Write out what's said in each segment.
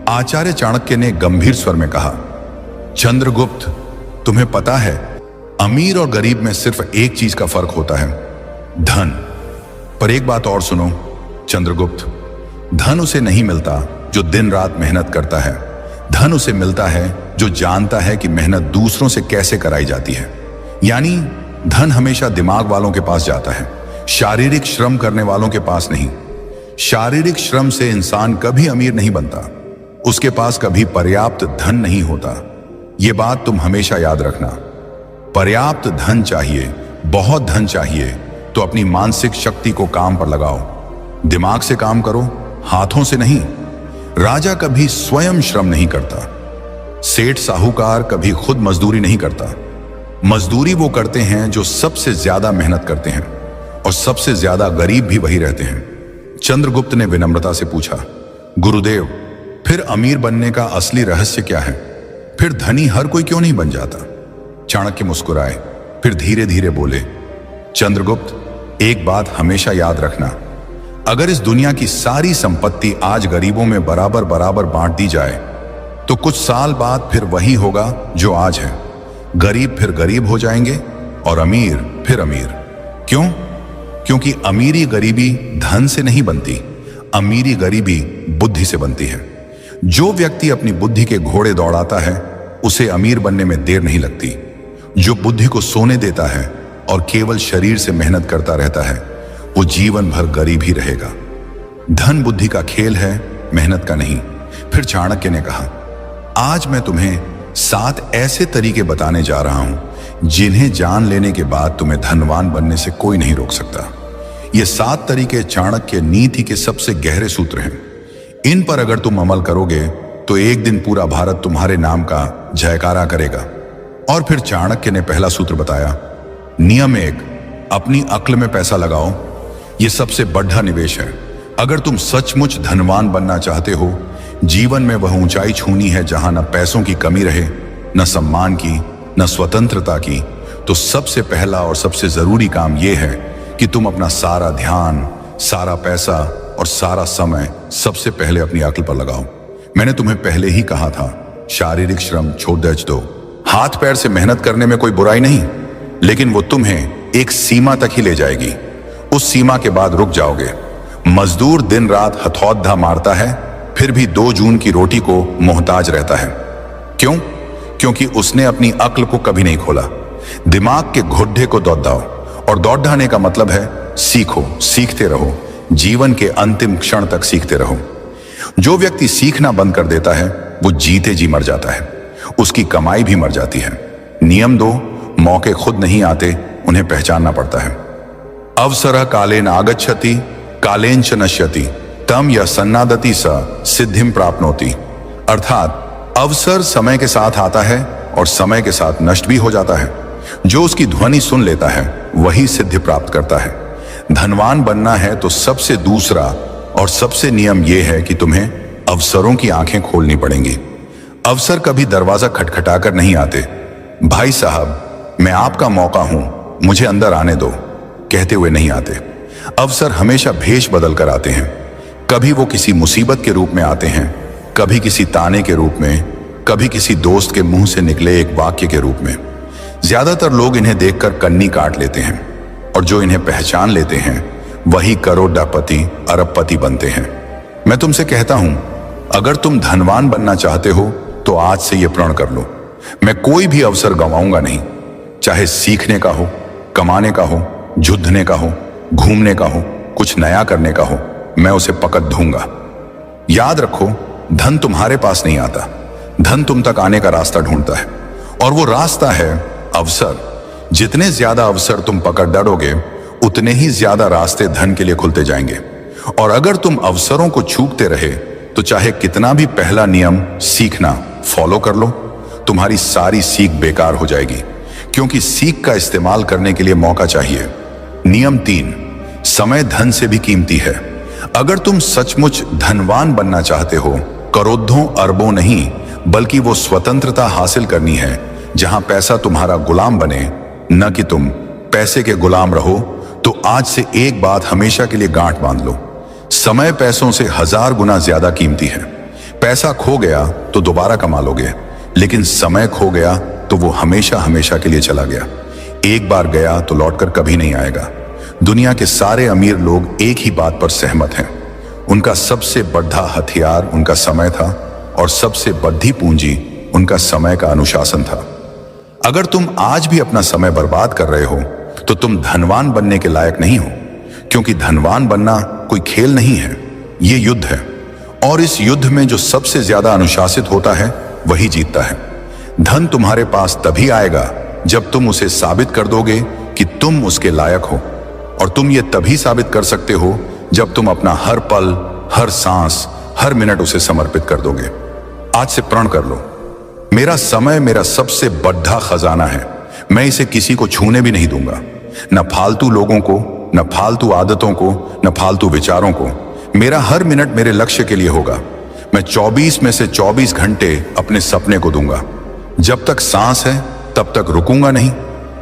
आचार्य चाणक्य ने गंभीर स्वर में कहा, चंद्रगुप्त, तुम्हें पता है अमीर और गरीब में सिर्फ एक चीज का फर्क होता है, धन। पर एक बात और सुनो चंद्रगुप्त, धन उसे नहीं मिलता जो दिन रात मेहनत करता है। धन उसे मिलता है जो जानता है कि मेहनत दूसरों से कैसे कराई जाती है। यानी धन हमेशा दिमाग वालों के पास जाता है, शारीरिक श्रम करने वालों के पास नहीं। शारीरिक श्रम से इंसान कभी अमीर नहीं बनता, उसके पास कभी पर्याप्त धन नहीं होता। यह बात तुम हमेशा याद रखना। पर्याप्त धन चाहिए, बहुत धन चाहिए तो अपनी मानसिक शक्ति को काम पर लगाओ। दिमाग से काम करो, हाथों से नहीं। राजा कभी स्वयं श्रम नहीं करता, सेठ साहूकार कभी खुद मजदूरी नहीं करता। मजदूरी वो करते हैं जो सबसे ज्यादा मेहनत करते हैं, और सबसे ज्यादा गरीब भी वही रहते हैं। चंद्रगुप्त ने विनम्रता से पूछा, गुरुदेव, फिर अमीर बनने का असली रहस्य क्या है? फिर धनी हर कोई क्यों नहीं बन जाता? चाणक्य मुस्कुराए, फिर धीरे धीरे बोले, चंद्रगुप्त, एक बात हमेशा याद रखना, अगर इस दुनिया की सारी संपत्ति आज गरीबों में बराबर बराबर बांट दी जाए तो कुछ साल बाद फिर वही होगा जो आज है। गरीब फिर गरीब हो जाएंगे और अमीर फिर अमीर। क्यों? क्योंकि अमीरी गरीबी धन से नहीं बनती, अमीरी गरीबी बुद्धि से बनती है। जो व्यक्ति अपनी बुद्धि के घोड़े दौड़ाता है उसे अमीर बनने में देर नहीं लगती। जो बुद्धि को सोने देता है और केवल शरीर से मेहनत करता रहता है वो जीवन भर गरीब ही रहेगा। धन बुद्धि का खेल है, मेहनत का नहीं। फिर चाणक्य ने कहा, आज मैं तुम्हें 7 ऐसे तरीके बताने जा रहा हूं जिन्हें जान लेने के बाद तुम्हें धनवान बनने से कोई नहीं रोक सकता। ये 7 तरीके चाणक्य नीति के सबसे गहरे सूत्र हैं। इन पर अगर तुम अमल करोगे तो एक दिन पूरा भारत तुम्हारे नाम का जयकारा करेगा। और फिर चाणक्य ने पहला सूत्र बताया, नियम 1, अपनी अक्ल में पैसा लगाओ। यह सबसे बड़ा निवेश है। अगर तुम सचमुच धनवान बनना चाहते हो, जीवन में वह ऊंचाई छूनी है जहां न पैसों की कमी रहे, न सम्मान की, न स्वतंत्रता की, तो सबसे पहला और सबसे जरूरी काम यह है कि तुम अपना सारा ध्यान, सारा पैसा और सारा समय सबसे पहले अपनी अक्ल पर लगाओ। मैंने तुम्हें पहले ही कहा था, शारीरिक श्रम छोड़ दो। हाथ पैर से मेहनत करने में कोई बुराई नहीं, लेकिन वो तुम्हें एक सीमा तक ही ले जाएगी। उस सीमा के बाद रुक जाओगे। मजदूर दिन रात हथौड़ा मारता है, फिर भी 2 जून की रोटी को मोहताज रहता है। क्यों? क्योंकि उसने अपनी अक्ल को कभी नहीं खोला। दिमाग के घुड्डे को दौड़ाओ, और दौड़ाने का मतलब है सीखो, सीखते रहो, जीवन के अंतिम क्षण तक सीखते रहो। जो व्यक्ति सीखना बंद कर देता है वो जीते जी मर जाता है, उसकी कमाई भी मर जाती है। नियम 2, मौके खुद नहीं आते, उन्हें पहचानना पड़ता है। अवसरः कालेन आगच्छति, कालेन च नश्यति, तम यः सन्नादति स सिद्धिं प्राप्नोति। अर्थात अवसर समय के साथ आता है और समय के साथ नष्ट भी हो जाता है। जो उसकी ध्वनि सुन लेता है वही सिद्धि प्राप्त करता है। धनवान बनना है तो सबसे दूसरा और सबसे नियम यह है कि तुम्हें अवसरों की आंखें खोलनी पड़ेंगी। अवसर कभी दरवाजा खटखटाकर नहीं आते। भाई साहब, मैं आपका मौका हूं, मुझे अंदर आने दो, कहते हुए नहीं आते। अवसर हमेशा भेष बदल कर आते हैं। कभी वो किसी मुसीबत के रूप में आते हैं, कभी किसी ताने के रूप में, कभी किसी दोस्त के मुंह से निकले एक वाक्य के रूप में। ज्यादातर लोग इन्हें देखकर कन्नी काट लेते हैं, और जो इन्हें पहचान लेते हैं वही करोड़पति, अरबपति बनते हैं। मैं तुमसे कहता हूं, अगर तुम धनवान बनना चाहते हो तो आज से यह प्रण कर लो, मैं कोई भी अवसर गंवाऊंगा नहीं। चाहे सीखने का हो, कमाने का हो, जुद्धने का हो, घूमने का हो, कुछ नया करने का हो, मैं उसे पकड़ दूंगा। याद रखो, धन तुम्हारे पास नहीं आता, धन तुम तक आने का रास्ता ढूंढता है, और वो रास्ता है अवसर। जितने ज्यादा अवसर तुम पकड़ डरोगे उतने ही ज्यादा रास्ते धन के लिए खुलते जाएंगे। और अगर तुम अवसरों को चूकते रहे तो चाहे कितना भी पहला नियम सीखना फॉलो कर लो, तुम्हारी सारी सीख बेकार हो जाएगी, क्योंकि सीख का इस्तेमाल करने के लिए मौका चाहिए। नियम 3, समय धन से भी कीमती है। अगर तुम सचमुच धनवान बनना चाहते हो, करोड़ों अरबों नहीं, बल्कि वो स्वतंत्रता हासिल करनी है जहां पैसा तुम्हारा गुलाम बने, न कि तुम पैसे के गुलाम रहो, तो आज से एक बात हमेशा के लिए गांठ बांध लो, समय पैसों से 1000 गुना ज्यादा कीमती है। पैसा खो गया तो दोबारा कमा लोगे, लेकिन समय खो गया तो वो हमेशा हमेशा के लिए चला गया। एक बार गया तो लौटकर कभी नहीं आएगा। दुनिया के सारे अमीर लोग एक ही बात पर सहमत हैं, उनका सबसे बड़ा हथियार उनका समय था और सबसे बड़ी पूंजी उनका समय का अनुशासन था। अगर तुम आज भी अपना समय बर्बाद कर रहे हो तो तुम धनवान बनने के लायक नहीं हो, क्योंकि धनवान बनना कोई खेल नहीं है, ये युद्ध है। और इस युद्ध में जो सबसे ज्यादा अनुशासित होता है वही जीतता है। धन तुम्हारे पास तभी आएगा जब तुम उसे साबित कर दोगे कि तुम उसके लायक हो, और तुम ये तभी साबित कर सकते हो जब तुम अपना हर पल, हर सांस, हर मिनट उसे समर्पित कर दोगे। आज से प्रण कर लो, मेरा समय मेरा सबसे बड़ा खजाना है, मैं इसे किसी को छूने भी नहीं दूंगा। न फालतू लोगों को, न फालतू आदतों को, न फालतू विचारों को। मेरा हर मिनट मेरे लक्ष्य के लिए होगा। मैं 24 में से 24 घंटे अपने सपने को दूंगा। जब तक सांस है तब तक रुकूंगा नहीं।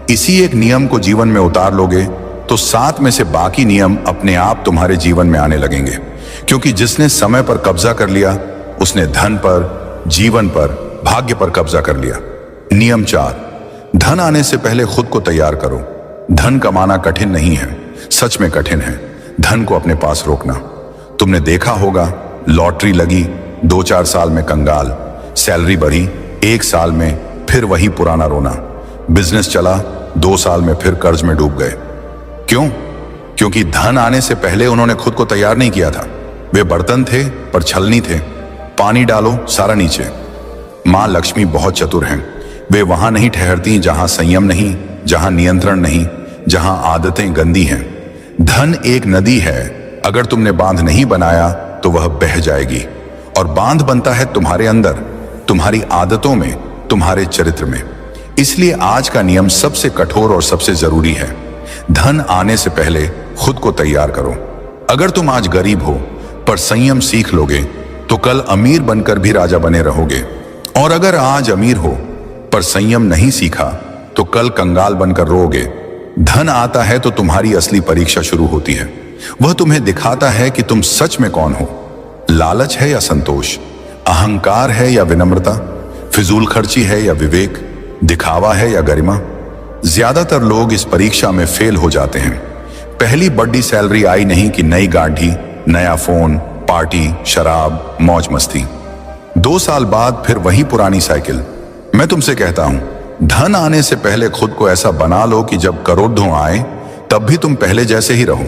इसी एक नियम को जीवन में उतार लोगे तो 7 में से बाकी नियम अपने आप तुम्हारे जीवन में आने लगेंगे, क्योंकि जिसने समय पर कब्जा कर लिया उसने धन पर, जीवन पर, भाग्य पर कब्जा कर लिया। नियम 4, धन आने से पहले खुद को तैयार करो। धन कमाना कठिन नहीं है, सच में कठिन है धन को अपने पास रोकना। तुमने देखा होगा, लॉटरी लगी, 2-4 साल में कंगाल, सैलरी बढ़ी, 1 साल में फिर वही पुराना रोना, बिजनेस चला, 2 साल में फिर कर्ज में डूब गए। क्यों? क्योंकि धन आने से पहले उन्होंने खुद को तैयार नहीं किया था। वे बर्तन थे पर छलनी थे, पानी डालो सारा नीचे। मां लक्ष्मी बहुत चतुर हैं, वे वहां नहीं ठहरती जहां संयम नहीं, जहां नियंत्रण नहीं, जहां आदतें गंदी हैं। धन एक नदी है, अगर तुमने बांध नहीं बनाया तो वह बह जाएगी, और बांध बनता है तुम्हारे अंदर, तुम्हारी आदतों में, तुम्हारे चरित्र में। इसलिए आज का नियम सबसे कठोर और सबसे जरूरी है। धन आने से पहले खुद को तैयार करो। अगर तुम आज गरीब हो पर संयम सीख लोगे तो कल अमीर बनकर भी राजा बने रहोगे, और अगर आज अमीर हो पर संयम नहीं सीखा तो कल कंगाल बनकर रोओगे। धन आता है तो तुम्हारी असली परीक्षा शुरू होती है। वह तुम्हें दिखाता है कि तुम सच में कौन हो। लालच है या संतोष, अहंकार है या विनम्रता, फिजूल खर्ची है या विवेक, दिखावा है या गरिमा। ज्यादातर लोग इस परीक्षा में फेल हो जाते हैं। पहली बड़ी सैलरी आई नहीं कि नई गाड़ी, नया फोन, पार्टी, शराब, मौज मस्ती। 2 साल बाद फिर वही पुरानी साइकिल। मैं तुमसे कहता हूं, धन आने से पहले खुद को ऐसा बना लो कि जब करोड़ों आए तब भी तुम पहले जैसे ही रहो।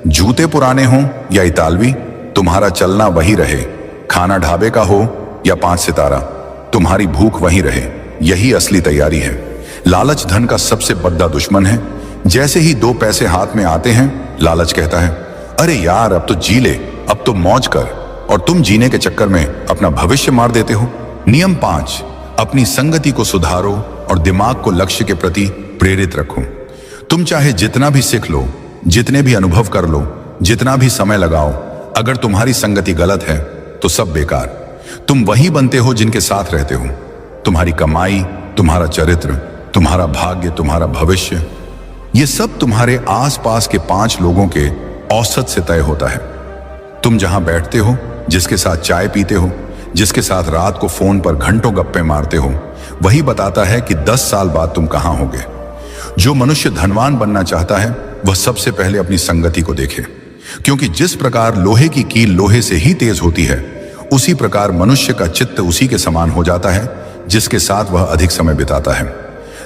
जूते पुराने हों या इतालवी, तुम्हारा चलना वही रहे। खाना ढाबे का हो या 5 सितारा, तुम्हारी भूख वही रहे। यही असली तैयारी है। लालच धन का सबसे बड़ा दुश्मन है। जैसे ही 2 पैसे हाथ में आते हैं, लालच कहता है, अरे यार अब तो जी ले, अब तो मौज कर, और तुम जीने के चक्कर में अपना भविष्य मार देते हो। नियम 5, अपनी संगति को सुधारो और दिमाग को लक्ष्य के प्रति प्रेरित रखो। तुम चाहे जितना भी सीख लो, जितने भी अनुभव कर लो, जितना भी समय लगाओ, अगर तुम्हारी संगति गलत है तो सब बेकार। तुम वही बनते हो जिनके साथ रहते हो। तुम्हारी कमाई, तुम्हारा चरित्र, तुम्हारा भाग्य, तुम्हारा भविष्य, ये सब तुम्हारे आसपास के 5 लोगों के औसत से तय होता है। तुम जहां बैठते हो, जिसके साथ चाय पीते हो, जिसके साथ रात को फोन पर घंटों गप्पे मारते हो, वही बताता है कि 10 साल बाद तुम कहां होगे। जो मनुष्य धनवान बनना चाहता है वह सबसे पहले अपनी संगति को देखे, क्योंकि जिस प्रकार लोहे की कील लोहे से ही तेज होती है, उसी प्रकार मनुष्य का चित्त उसी के समान हो जाता है जिसके साथ वह अधिक समय बिताता है।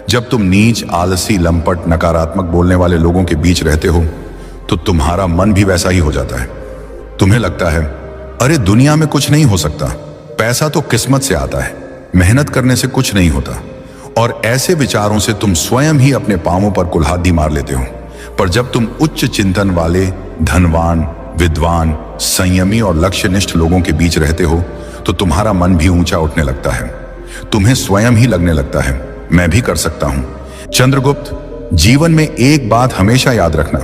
जब तुम नीच, आलसी, लंपट, नकारात्मक बोलने वाले लोगों के बीच रहते हो तो तुम्हारा मन भी वैसा ही हो जाता है। तुम्हें लगता है, अरे दुनिया में कुछ नहीं हो सकता, पैसा तो किस्मत से आता है, मेहनत करने से कुछ नहीं होता, और ऐसे विचारों से तुम स्वयं ही अपने पांवों पर कुल्हाड़ी मार लेते हो। पर जब तुम उच्च चिंतन वाले, धनवान, विद्वान, संयमी और लक्ष्यनिष्ठ लोगों के बीच रहते हो तो तुम्हारा मन भी ऊंचा उठने लगता है। तुम्हें स्वयं ही लगने लगता है, मैं भी कर सकता हूं। चंद्रगुप्त, जीवन में एक बात हमेशा याद रखना,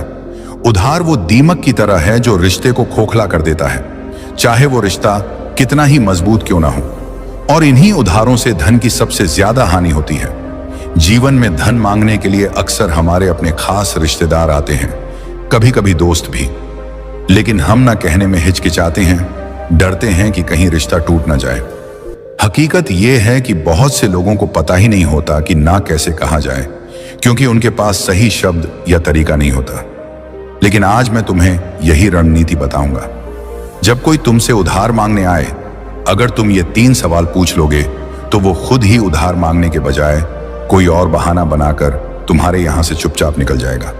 उधार वो दीमक की तरह है जो रिश्ते को खोखला कर देता है, चाहे वो रिश्ता कितना ही मजबूत क्यों ना हो। और इन्हीं उधारों से धन की सबसे ज्यादा हानि होती है। जीवन में धन मांगने के लिए अक्सर हमारे अपने खास रिश्तेदार आते हैं, कभी कभी दोस्त भी, लेकिन हम ना कहने में हिचकिचाते हैं, डरते हैं कि कहीं रिश्ता टूट ना जाए। हकीकत यह है कि बहुत से लोगों को पता ही नहीं होता कि ना कैसे कहा जाए, क्योंकि उनके पास सही शब्द या तरीका नहीं होता। लेकिन आज मैं तुम्हें यही रणनीति बताऊंगा। जब कोई तुमसे उधार मांगने आए, अगर तुम ये 3 सवाल पूछ लोगे तो वो खुद ही उधार मांगने के बजाय कोई और बहाना बनाकर तुम्हारे यहां से चुपचाप निकल जाएगा।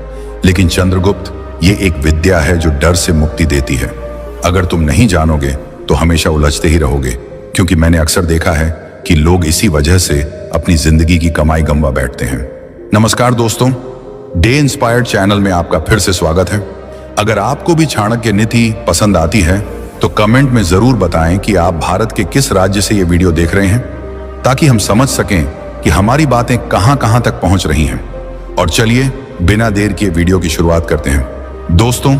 लेकिन चंद्रगुप्त, ये एक विद्या है जो डर से मुक्ति देती है। अगर तुम नहीं जानोगे तो हमेशा उलझते ही रहोगे, क्योंकि मैंने अक्सर देखा है कि लोग इसी वजह से अपनी जिंदगी की कमाई गंवा बैठते हैं। नमस्कार दोस्तों, डे इंस्पायर्ड चैनल में आपका फिर से स्वागत है। अगर आपको भी चाणक्य नीति पसंद आती है तो कमेंट में जरूर बताएं कि आप भारत के किस राज्य से ये वीडियो देख रहे हैं, ताकि हम समझ सकें कि हमारी बातें कहां कहां तक पहुंच रही हैं। और चलिए बिना देर किए वीडियो की शुरुआत करते हैं। दोस्तों,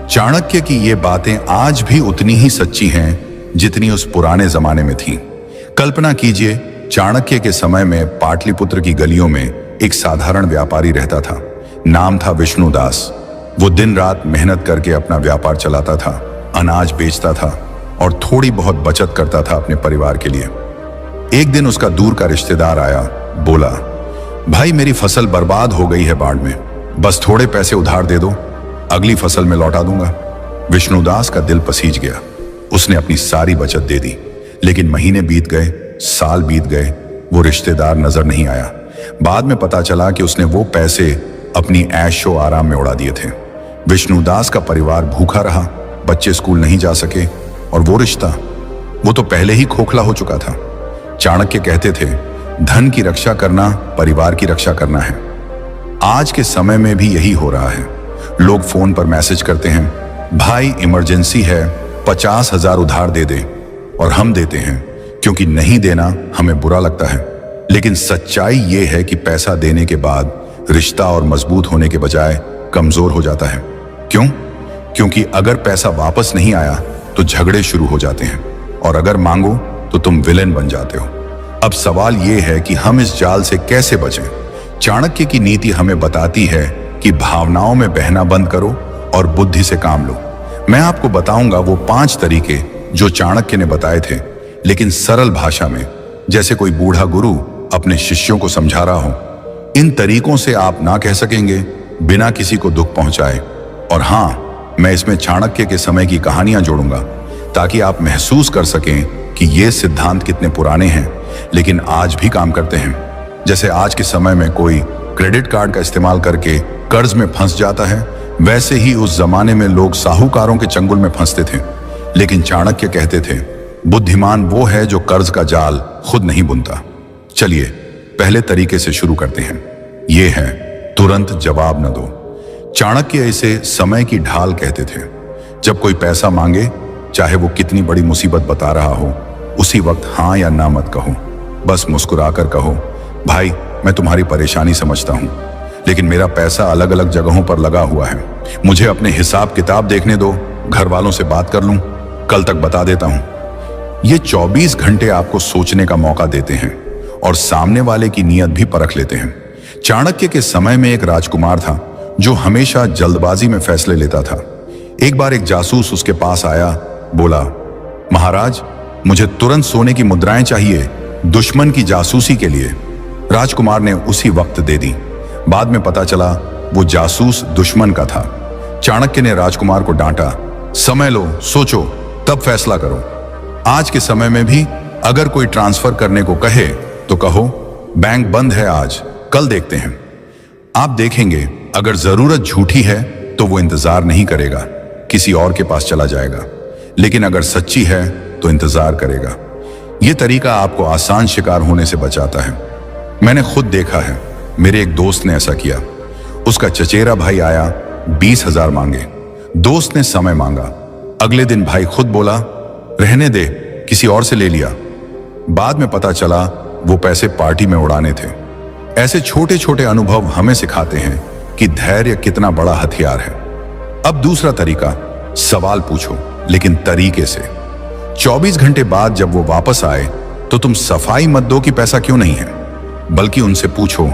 चाणक्य की ये बातें आज भी उतनी ही सच्ची हैं जितनी उस पुराने जमाने में थीं। कल्पना कीजिए, चाणक्य के समय में पाटलिपुत्र की गलियों में एक साधारण व्यापारी रहता था। नाम था विष्णुदास। वो दिन रात मेहनत करके अपना व्यापार चलाता था, अनाज बेचता था और थोड़ी बहुत बचत करता था अपने परिवार के लिए। एक दिन उसका दूर का रिश्तेदार आया, बोला, भाई मेरी फसल बर्बाद हो गई है बाढ़ में, बस थोड़े पैसे उधार दे दो, अगली फसल में लौटा दूंगा। विष्णुदास का दिल पसीज गया। उसने अपनी सारी बचत दे दी। लेकिन महीने बीत गए, साल बीत गए, वो रिश्तेदार नजर नहीं आया। बाद में पता चला कि उसने वो पैसे अपनी ऐशो आराम में उड़ा दिए थे। विष्णुदास का परिवार भूखा रहा, बच्चे स्कूल नहीं जा सके और वो रिश्ता, वो तो पहले ही खोखला हो चुका था। चाणक्य कहते थे, धन की रक्षा करना परिवार की रक्षा करना है। आज के समय में भी यही हो रहा है। लोग फोन पर मैसेज करते हैं, भाई इमरजेंसी है, 50,000 उधार दे दे, और हम देते हैं क्योंकि नहीं देना हमें बुरा लगता है। लेकिन सच्चाई ये है कि पैसा देने के बाद रिश्ता और मजबूत होने के बजाय कमजोर हो जाता है। क्यों? क्योंकि अगर पैसा वापस नहीं आया तो झगड़े शुरू हो जाते हैं, और अगर मांगो तो तुम विलेन बन जाते हो। अब सवाल यह है कि हम इस जाल से कैसे बचें। चाणक्य की नीति हमें बताती है कि भावनाओं में बहना बंद करो और बुद्धि से काम लो। मैं आपको बताऊंगा वो 5 तरीके जो चाणक्य ने बताए थे, लेकिन सरल भाषा में, जैसे कोई बूढ़ा गुरु अपने शिष्यों को समझा रहा हो। इन तरीकों से आप ना कह सकेंगे बिना किसी को दुख पहुंचाए। और हाँ, मैं इसमें चाणक्य के समय की कहानियां जोड़ूंगा, ताकि आप महसूस कर सकें कि ये सिद्धांत कितने पुराने हैं लेकिन आज भी काम करते हैं। जैसे आज के समय में कोई क्रेडिट कार्ड का इस्तेमाल करके कर्ज में फंस जाता है, वैसे ही उस जमाने में लोग साहूकारों के चंगुल में फंसते थे। लेकिन चाणक्य कहते थे, बुद्धिमान वो है जो कर्ज का जाल खुद नहीं बुनता। चलिए पहले तरीके से शुरू करते हैं। ये है, तुरंत जवाब न दो। चाणक्य इसे समय की ढाल कहते थे। जब कोई पैसा मांगे, चाहे वो कितनी बड़ी मुसीबत बता रहा हो, उसी वक्त हाँ या ना मत कहो। बस मुस्कुराकर कहो, भाई मैं तुम्हारी परेशानी समझता हूं, लेकिन मेरा पैसा अलग अलग जगहों पर लगा हुआ है। मुझे अपने हिसाब किताब देखने दो, घर वालों से बात कर लूं, कल तक बता देता हूं। ये 24 घंटे आपको सोचने का मौका देते हैं और सामने वाले की नीयत भी परख लेते हैं। चाणक्य के समय में एक राजकुमार था जो हमेशा जल्दबाजी में फैसले लेता था। एक बार एक जासूस उसके पास आया, बोला, महाराज मुझे तुरंत सोने की मुद्राएं चाहिए, दुश्मन की जासूसी के लिए। राजकुमार ने उसी वक्त दे दी। बाद में पता चला वो जासूस दुश्मन का था। चाणक्य ने राजकुमार को डांटा, समय लो, सोचो, तब फैसला करो। आज के समय में भी अगर कोई ट्रांसफर करने को कहे तो कहो, बैंक बंद है आज, कल देखते हैं। आप देखेंगे अगर जरूरत झूठी है तो वो इंतजार नहीं करेगा, किसी और के पास चला जाएगा। लेकिन अगर सच्ची है तो इंतजार करेगा। यह तरीका आपको आसान शिकार होने से बचाता है। मैंने खुद देखा है, मेरे एक दोस्त ने ऐसा किया। उसका चचेरा भाई आया, 20,000 मांगे। दोस्त ने समय मांगा। अगले दिन भाई खुद बोला, रहने दे, किसी और से ले लिया। बाद में पता चला वो पैसे पार्टी में उड़ाने थे। ऐसे छोटे छोटे अनुभव हमें सिखाते हैं कि धैर्य कितना बड़ा हथियार है। अब दूसरा तरीका, सवाल पूछो लेकिन तरीके से। 24 घंटे बाद जब वो वापस आए तो तुम सफाई मत दो कि पैसा क्यों नहीं है, बल्कि उनसे पूछो,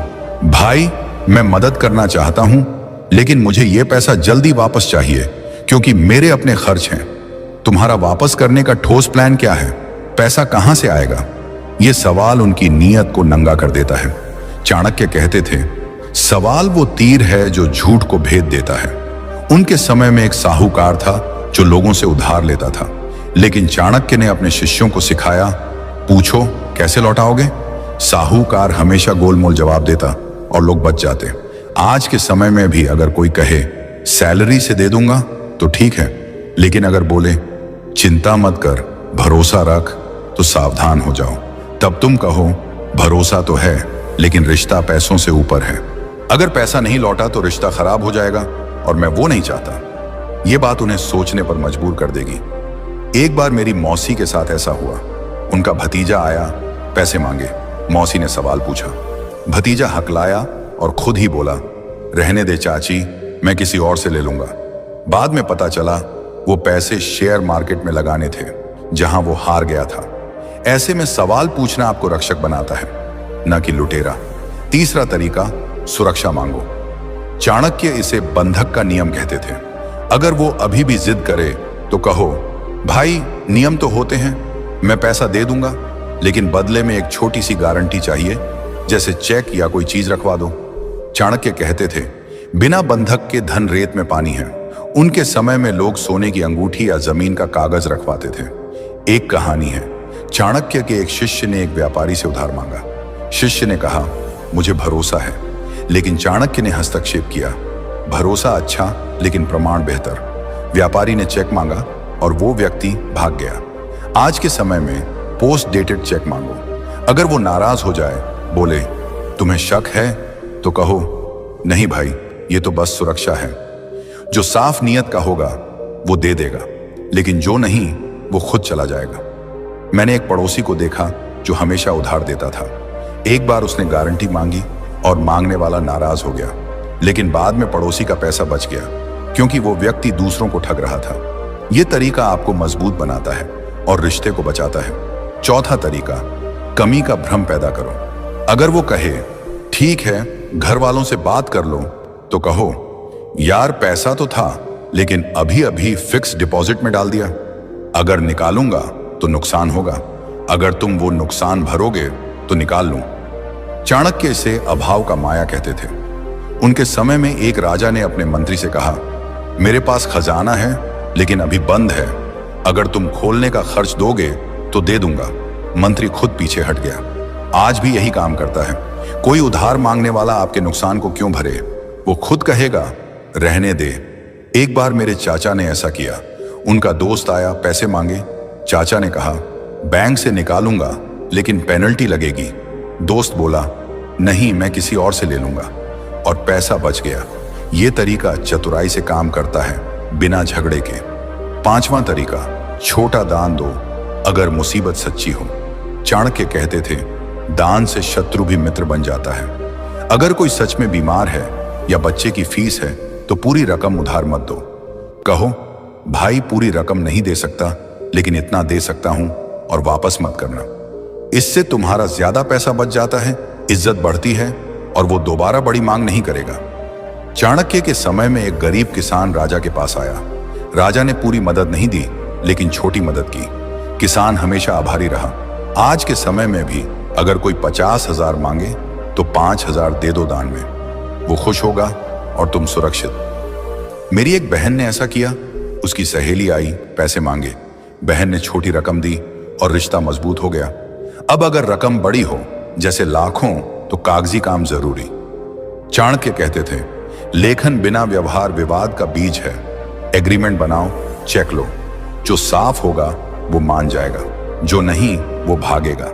भाई मैं मदद करना चाहता हूं लेकिन मुझे यह पैसा जल्दी वापस चाहिए क्योंकि मेरे अपने खर्च हैं। तुम्हारा वापस करने का ठोस प्लान क्या है? पैसा कहां से आएगा? यह सवाल उनकी नीयत को नंगा कर देता है। चाणक्य कहते थे, सवाल वो तीर है जो झूठ को भेद देता है। उनके समय में एक साहूकार था जो लोगों से उधार लेता था, लेकिन चाणक्य ने अपने शिष्यों को सिखाया, पूछो कैसे लौटाओगे? साहूकार हमेशा गोलमोल जवाब देता और लोग बच जाते। आज के समय में भी अगर कोई कहे सैलरी से दे दूंगा तो ठीक है, लेकिन अगर बोले चिंता मत कर, भरोसा रख, तो सावधान हो जाओ। तब तुम कहो भरोसा तो है लेकिन रिश्ता पैसों से ऊपर है। अगर पैसा नहीं लौटा तो रिश्ता खराब हो जाएगा और मैं वो नहीं चाहता। ये बात उन्हें सोचने पर मजबूर कर देगी। एक बार मेरी मौसी के साथ ऐसा हुआ। उनका भतीजा आया, पैसे मांगे। मौसी ने सवाल पूछा। भतीजा हकलाया और खुद ही बोला, रहने दे चाची, मैं किसी और से ले लूंगा। बाद में पता चला वो पैसे शेयर मार्केट में लगाने थे जहां वो हार गया था। ऐसे में सवाल पूछना आपको रक्षक बनाता है, न कि लुटेरा। तीसरा तरीका, सुरक्षा मांगो। चाणक्य इसे बंधक का नियम कहते थे। अगर वो अभी भी जिद करे तो कहो, भाई नियम तो होते हैं, मैं पैसा दे दूंगा, लेकिन बदले में एक छोटी सी गारंटी चाहिए, जैसे चेक या कोई चीज रखवा दो। चाणक्य कहते थे, बिना बंधक के धन रेत में पानी है। उनके समय में लोग सोने की अंगूठी या जमीन का कागज रखवाते थे। एक कहानी है, चाणक्य के एक शिष्य ने एक व्यापारी से उधार मांगा। शिष्य ने कहा, मुझे भरोसा है, लेकिन चाणक्य ने हस्तक्षेप किया, भरोसा अच्छा लेकिन प्रमाण बेहतर। व्यापारी ने चेक मांगा और वो व्यक्ति भाग गया। आज के समय में पोस्ट डेटेड चेक मांगो। अगर वो नाराज हो जाए, बोले तुम्हें शक है, तो कहो नहीं भाई, ये तो बस सुरक्षा है। जो साफ नियत का होगा वो दे देगा, लेकिन जो नहीं वो खुद चला जाएगा। मैंने एक पड़ोसी को देखा जो हमेशा उधार देता था। एक बार उसने गारंटी मांगी और मांगने वाला नाराज हो गया, लेकिन बाद में पड़ोसी का पैसा बच गया क्योंकि वो व्यक्ति दूसरों को ठग रहा था। यह तरीका आपको मजबूत बनाता है और रिश्ते को बचाता है। चौथा तरीका, कमी का भ्रम पैदा करो। अगर वो कहे ठीक है, घर वालों से बात कर लो, तो कहो यार पैसा तो था लेकिन अभी अभी फिक्स डिपॉजिट में डाल दिया, अगर निकालूंगा तो नुकसान होगा, अगर तुम वो नुकसान भरोगे तो निकाल लूं। चाणक्य इसे अभाव का माया कहते थे। उनके समय में एक राजा ने अपने मंत्री से कहा, मेरे पास खजाना है लेकिन अभी बंद है, अगर तुम खोलने का खर्च दोगे तो दे दूंगा। मंत्री खुद पीछे हट गया। आज भी यही काम करता है। कोई उधार मांगने वाला आपके नुकसान को क्यों भरे? वो खुद कहेगा रहने दे। एक बार मेरे चाचा ने ऐसा किया। उनका दोस्त आया, पैसे मांगे। चाचा ने कहा बैंक से निकालूंगा लेकिन पेनल्टी लगेगी। दोस्त बोला नहीं, मैं किसी और से ले लूंगा, और पैसा बच गया। ये तरीका चतुराई से काम करता है, बिना झगड़े के। पांचवा तरीका, छोटा दान दो अगर मुसीबत सच्ची हो। चाणक्य कहते थे, दान से शत्रु भी मित्र बन जाता है। अगर कोई सच में बीमार है या बच्चे की फीस है तो पूरी रकम उधार मत दो। कहो भाई पूरी रकम नहीं दे सकता लेकिन इतना दे सकता हूं, और वापस मत करना। इससे तुम्हारा ज्यादा पैसा बच जाता है, इज्जत बढ़ती है और वो दोबारा बड़ी मांग नहीं करेगा। चाणक्य के समय में एक गरीब किसान राजा के पास आया। राजा ने पूरी मदद नहीं दी लेकिन छोटी मदद की। किसान हमेशा आभारी रहा। आज के समय में भी अगर कोई 50,000 मांगे तो 5,000 दे दो दान में, वो खुश होगा और तुम सुरक्षित। मेरी एक बहन ने ऐसा किया। उसकी सहेली आई, पैसे मांगे। बहन ने छोटी रकम दी और रिश्ता मजबूत हो गया। अब अगर रकम बड़ी हो, जैसे लाखों, तो कागजी काम जरूरी। चाणक्य कहते थे, लेखन बिना व्यवहार विवाद का बीज है। एग्रीमेंट बनाओ, चेक लो। जो साफ होगा वो मान जाएगा, जो नहीं वो भागेगा।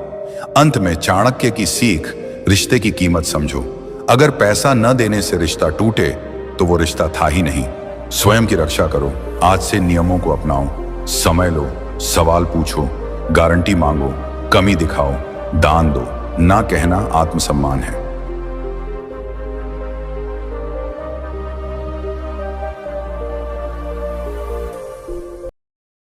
अंत में चाणक्य की सीख, रिश्ते की कीमत समझो। अगर पैसा न देने से रिश्ता टूटे तो वो रिश्ता था ही नहीं। स्वयं की रक्षा करो। आज से नियमों को अपनाओ। समय लो, सवाल पूछो, गारंटी मांगो, कमी दिखाओ, दान दो। ना कहना आत्मसम्मान है।